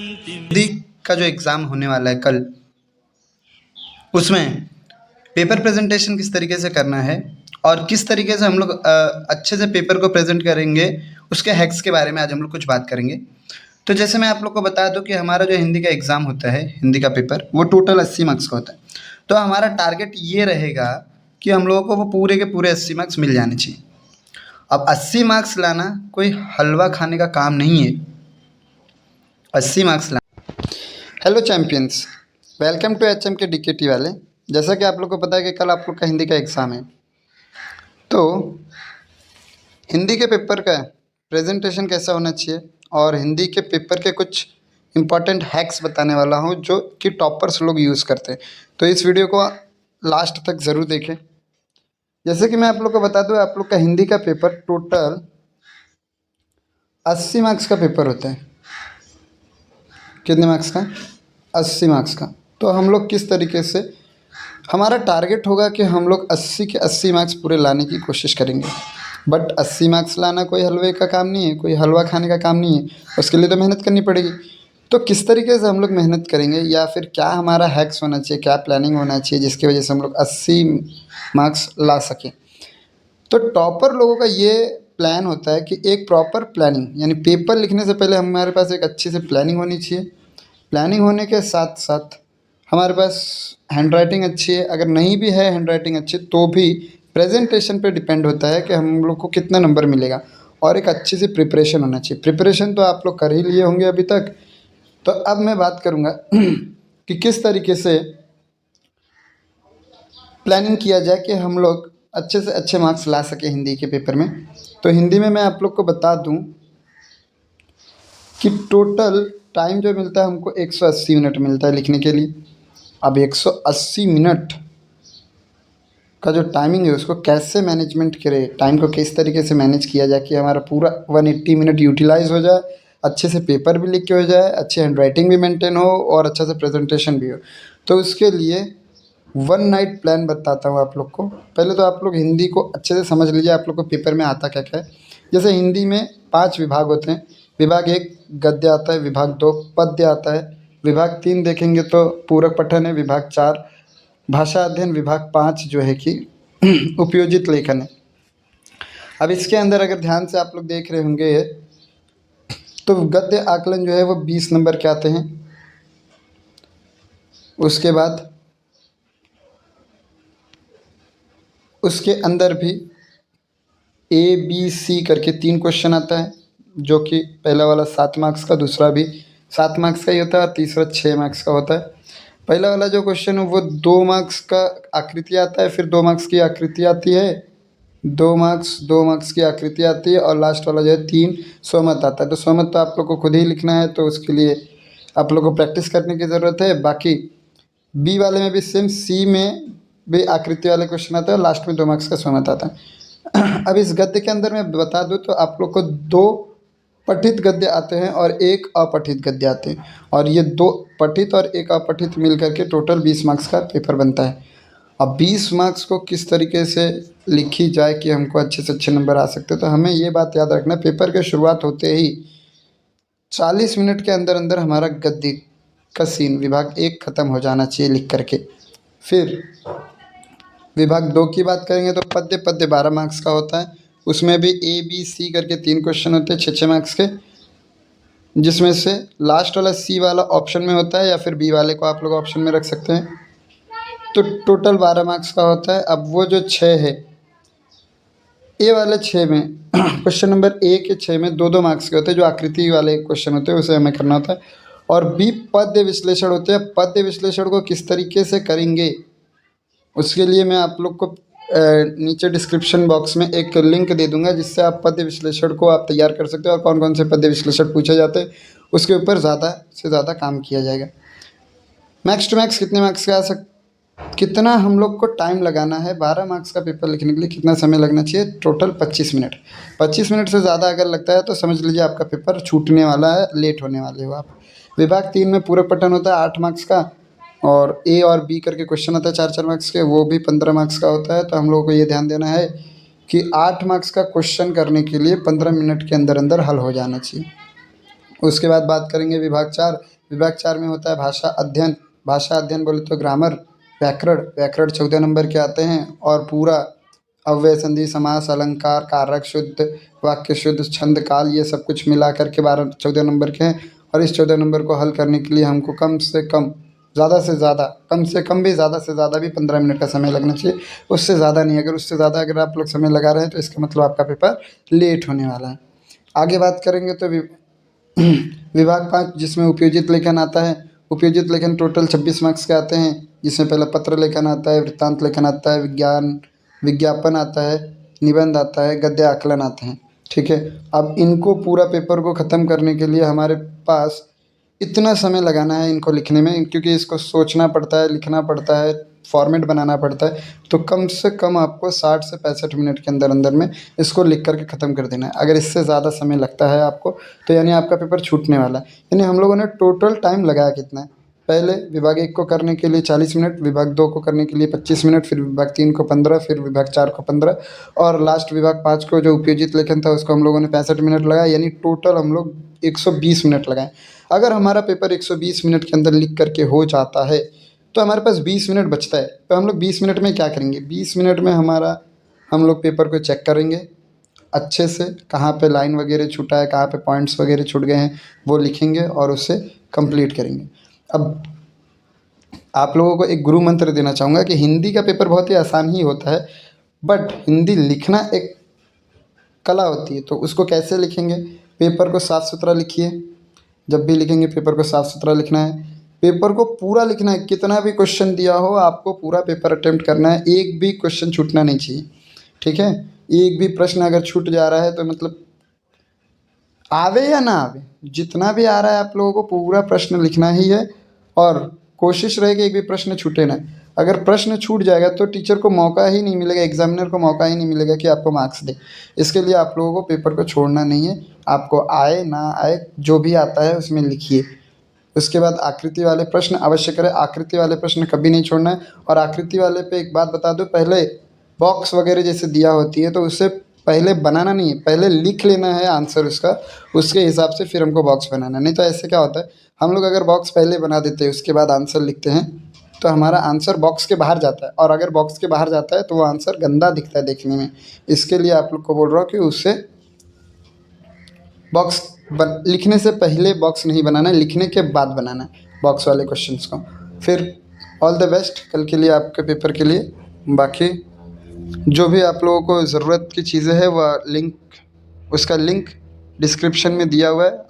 हिंदी का जो एग्ज़ाम होने वाला है कल, उसमें पेपर प्रेजेंटेशन किस तरीके से करना है और किस तरीके से हम लोग अच्छे से पेपर को प्रेजेंट करेंगे, उसके हैक्स के बारे में आज हम लोग कुछ बात करेंगे। तो जैसे मैं आप लोग को बता दूं कि हमारा जो हिंदी का एग्ज़ाम होता है, हिंदी का पेपर, वो टोटल 80 मार्क्स का होता है। तो हमारा टारगेट ये रहेगा कि हम लोगों को वो पूरे के पूरे 80 मार्क्स मिल जाने चाहिए। अब 80 मार्क्स लाना कोई हलवा खाने का काम नहीं है। 80 मार्क्स लाना। Hello champions, welcome to H M के DKT वाले। जैसा कि आप लोग को पता है कि कल आप लोग का हिंदी का एग्ज़ाम है, तो हिंदी के पेपर का प्रेजेंटेशन कैसा होना चाहिए और हिंदी के पेपर के कुछ इम्पॉर्टेंट हैक्स बताने वाला हूँ जो कि टॉपर्स लोग यूज़ करते हैं। तो इस वीडियो को लास्ट तक ज़रूर देखें। जैसे कि मैं आप लोग को बता दूँ, आप लोग का हिंदी का पेपर टोटल 80 मार्क्स का पेपर होता है। कितने मार्क्स का? 80 मार्क्स का। तो हम लोग किस तरीके से, हमारा टारगेट होगा कि हम लोग 80 के 80 मार्क्स पूरे लाने की कोशिश करेंगे। बट 80 मार्क्स लाना कोई हलवे का काम नहीं है, कोई हलवा खाने का काम नहीं है। उसके लिए तो मेहनत करनी पड़ेगी। तो किस तरीके से हम लोग मेहनत करेंगे या फिर क्या हमारा हैक्स होना चाहिए, क्या प्लानिंग होना चाहिए जिसकी वजह से हम लोग 80 मार्क्स ला सकें। तो टॉपर लोगों का ये प्लान होता है कि एक प्रॉपर प्लानिंग, यानी पेपर लिखने से पहले हमारे पास एक अच्छी से प्लानिंग होनी चाहिए। प्लानिंग होने के साथ साथ हमारे पास हैंड राइटिंग अच्छी है। अगर नहीं भी है हैंड राइटिंग अच्छी, तो भी प्रेजेंटेशन पे डिपेंड होता है कि हम लोग को कितना नंबर मिलेगा। और एक अच्छी सी प्रिपरेशन होना चाहिए। प्रिपरेशन तो आप लोग कर ही लिए होंगे अभी तक। तो अब मैं बात करूँगा कि किस तरीके से प्लानिंग किया जाए कि हम लोग अच्छे से अच्छे मार्क्स ला सके हिंदी के पेपर में। तो हिंदी में मैं आप लोग को बता दूं कि टोटल टाइम जो मिलता है हमको 180 मिनट मिलता है लिखने के लिए। अब 180 मिनट का जो टाइमिंग है उसको कैसे मैनेजमेंट करें, टाइम को किस तरीके से मैनेज किया जाए कि हमारा पूरा 180 मिनट यूटिलाइज हो जाए, अच्छे से पेपर भी लिख के हो जाए, अच्छी हैंड राइटिंग भी मेंटेन हो और अच्छा से प्रेजेंटेशन भी हो। तो उसके लिए वन नाइट प्लान बताता हूँ आप लोग को। पहले तो आप लोग हिंदी को अच्छे से समझ लीजिए, आप लोग को पेपर में आता क्या क्या है। जैसे हिंदी में 5 विभाग होते हैं। विभाग 1 गद्य आता है, विभाग 2 पद्य आता है, विभाग 3 देखेंगे तो पूरक पठन है, विभाग 4 भाषा अध्ययन, विभाग 5 जो है कि उपयोजित लेखन है। अब इसके अंदर अगर ध्यान से आप लोग देख रहे होंगे तो गद्य आकलन जो है वो 20 नंबर के आते हैं। उसके बाद उसके अंदर भी ABC करके 3 क्वेश्चन आता है, जो कि पहला वाला 7 मार्क्स का, दूसरा भी 7 मार्क्स का ही होता है और तीसरा 6 मार्क्स का होता है। पहला वाला जो क्वेश्चन है वो 2 मार्क्स का आकृति आता है, फिर 2 मार्क्स की आकृति आती है, 2 मार्क्स की आकृति आती है और लास्ट वाला जो है 3 स्वमत आता है। तो स्वमत तो आप लोग को खुद ही लिखना है, तो उसके लिए आप लोग को प्रैक्टिस करने की ज़रूरत है। बाकी बी वाले में भी सेम, सी में भी आकृति वाले क्वेश्चन आता है और लास्ट में 2 मार्क्स का स्वमत आता है। अब इस गद्य के अंदर मैं बता दूं तो आप लोग को 2 पठित गद्य आते हैं और 1 अपठित गद्य आते हैं, और ये 2 पठित और 1 अपठित मिल करके टोटल 20 मार्क्स का पेपर बनता है। अब 20 मार्क्स को किस तरीके से लिखी जाए कि हमको अच्छे से अच्छे नंबर आ सकते हैं, तो हमें ये बात याद रखना, पेपर की शुरुआत होते ही 40 मिनट के अंदर अंदर हमारा गद्य का सीन विभाग 1 ख़त्म हो जाना चाहिए लिख करके। फिर विभाग 2 की बात करेंगे तो पद्य 12 मार्क्स का होता है। उसमें भी ABC करके 3 क्वेश्चन होते हैं 6 मार्क्स के, जिसमें से लास्ट वाला C वाला ऑप्शन में होता है या फिर B वाले को आप लोग ऑप्शन में रख सकते हैं। तो टोटल 12 मार्क्स का होता है। अब वो जो 6 है, ए वाले 6 में क्वेश्चन नंबर A के 6 में 2-2 मार्क्स के होते हैं, जो आकृति वाले क्वेश्चन होते हैं उसे हमें करना होता है। और B पद्य विश्लेषण होते हैं। पद्य विश्लेषण को किस तरीके से करेंगे उसके लिए मैं आप लोग को नीचे डिस्क्रिप्शन बॉक्स में एक लिंक दे दूंगा, जिससे आप पद्य विश्लेषण को आप तैयार कर सकते हो और कौन कौन से पद्य विश्लेषण पूछे जाते हैं उसके ऊपर ज़्यादा से ज़्यादा काम किया जाएगा। मैक्स टू मैक्स कितने मार्क्स का कितना हम लोग को टाइम लगाना है 12 मार्क्स का पेपर लिखने के लिए, कितना समय लगना चाहिए? Total 25 minute. 25 मिनट से ज़्यादा अगर लगता है तो समझ लीजिए आपका पेपर छूटने वाला है, लेट होने वाले हो आप। विभाग 3 में पूरक पठन होता है 8 मार्क्स का, और A और B करके क्वेश्चन आता है 4-4 मार्क्स के, वो भी 15 मार्क्स का होता है। तो हम लोगों को ये ध्यान देना है कि 8 मार्क्स का क्वेश्चन करने के लिए 15 मिनट के अंदर अंदर हल हो जाना चाहिए। उसके बाद बात करेंगे विभाग 4। विभाग 4 में होता है भाषा अध्ययन। भाषा अध्ययन बोले तो ग्रामर, व्याकरण। व्याकरण 14 नंबर के आते हैं और पूरा अव्यय संधि समास अलंकार कारक शुद्ध वाक्य शुद्ध छंद काल ये सब कुछ मिला करके 14 नंबर के हैं। और इस 14 नंबर को हल करने के लिए हमको कम से कम ज़्यादा से ज़्यादा, कम से कम भी ज़्यादा से ज़्यादा भी 15 मिनट का समय लगना चाहिए, उससे ज़्यादा नहीं। अगर उससे ज़्यादा अगर आप लोग समय लगा रहे हैं तो इसका मतलब आपका पेपर लेट होने वाला है। आगे बात करेंगे तो विभाग 5 जिसमें उपयोजित लेखन आता है। उपयोजित लेखन टोटल 26 मार्क्स के आते हैं, जिसमें पहला पत्र लेखन आता है, वृत्तांत लेखन आता है, विज्ञापन आता है, निबंध आता है, गद्य आकलन आते हैं। ठीक है, अब इनको पूरा पेपर को ख़त्म करने के लिए हमारे पास इतना समय लगाना है इनको लिखने में, क्योंकि इसको सोचना पड़ता है, लिखना पड़ता है, फॉर्मेट बनाना पड़ता है। तो कम से कम आपको 60 से 65 मिनट के अंदर अंदर में इसको लिख करके ख़त्म कर देना है। अगर इससे ज़्यादा समय लगता है आपको तो यानी आपका पेपर छूटने वाला है। यानी हम लोगों ने टोटल टाइम लगाया कितना है, पहले विभाग 1 को करने के लिए 40 मिनट, विभाग 2 को करने के लिए 25 मिनट, फिर विभाग 3 को 15, फिर विभाग 4 को 15 और लास्ट विभाग 5 को जो उपयोजित लेखन था उसको हम लोगों ने 65 मिनट लगाया। यानी टोटल हम लोग 120 मिनट लगाए। अगर हमारा पेपर 120 मिनट के अंदर लिख करके हो जाता है तो हमारे पास 20 मिनट बचता है। तो हम लोग 20 मिनट में क्या करेंगे, 20 मिनट में हम लोग पेपर को चेक करेंगे अच्छे से, कहाँ पे लाइन वगैरह छूटा है, कहाँ पे पॉइंट्स वगैरह छूट गए हैं वो लिखेंगे और उसे कंप्लीट करेंगे। अब आप लोगों को एक गुरु मंत्र देना चाहूँगा कि हिंदी का पेपर बहुत ही आसान ही होता है, बट हिंदी लिखना एक कला होती है। तो उसको कैसे लिखेंगे, पेपर को साफ़ सुथरा लिखिए। जब भी लिखेंगे पेपर को साफ़ सुथरा लिखना है, पेपर को पूरा लिखना है। कितना भी क्वेश्चन दिया हो आपको पूरा पेपर अटेम्प्ट करना है, एक भी क्वेश्चन छूटना नहीं चाहिए। ठीक है, एक भी प्रश्न अगर छूट जा रहा है तो मतलब आवे या ना आवे, जितना भी आ रहा है आप लोगों को पूरा प्रश्न लिखना ही है और कोशिश रहेगी एक भी प्रश्न छूटे ना। अगर प्रश्न छूट जाएगा तो टीचर को मौका ही नहीं मिलेगा, एग्जामिनर को मौका ही नहीं मिलेगा कि आपको मार्क्स दे। इसके लिए आप लोगों को पेपर को छोड़ना नहीं है, आपको आए ना आए जो भी आता है उसमें लिखिए। उसके बाद आकृति वाले प्रश्न अवश्य करें, आकृति वाले प्रश्न कभी नहीं छोड़ना है। और आकृति वाले पे एक बात बता दूं, पहले बॉक्स वगैरह जैसे दिया होती है तो उससे पहले बनाना नहीं है, पहले लिख लेना है आंसर उसका, उसके हिसाब से फिर हमको बॉक्स बनाना है। नहीं तो ऐसे क्या होता है, हम लोग अगर बॉक्स पहले बना देते हैं उसके बाद आंसर लिखते हैं तो हमारा आंसर बॉक्स के बाहर जाता है, और अगर बॉक्स के बाहर जाता है तो वो आंसर गंदा दिखता है देखने में। इसके लिए आप लोग को बोल रहा हूँ कि उससे लिखने से पहले बॉक्स नहीं बनाना है, लिखने के बाद बनाना है बॉक्स वाले क्वेश्चंस को। फिर ऑल द बेस्ट कल के लिए, आपके पेपर के लिए। बाकी जो भी आप लोगों को ज़रूरत की चीज़ें हैं वह उसका लिंक डिस्क्रिप्शन में दिया हुआ है।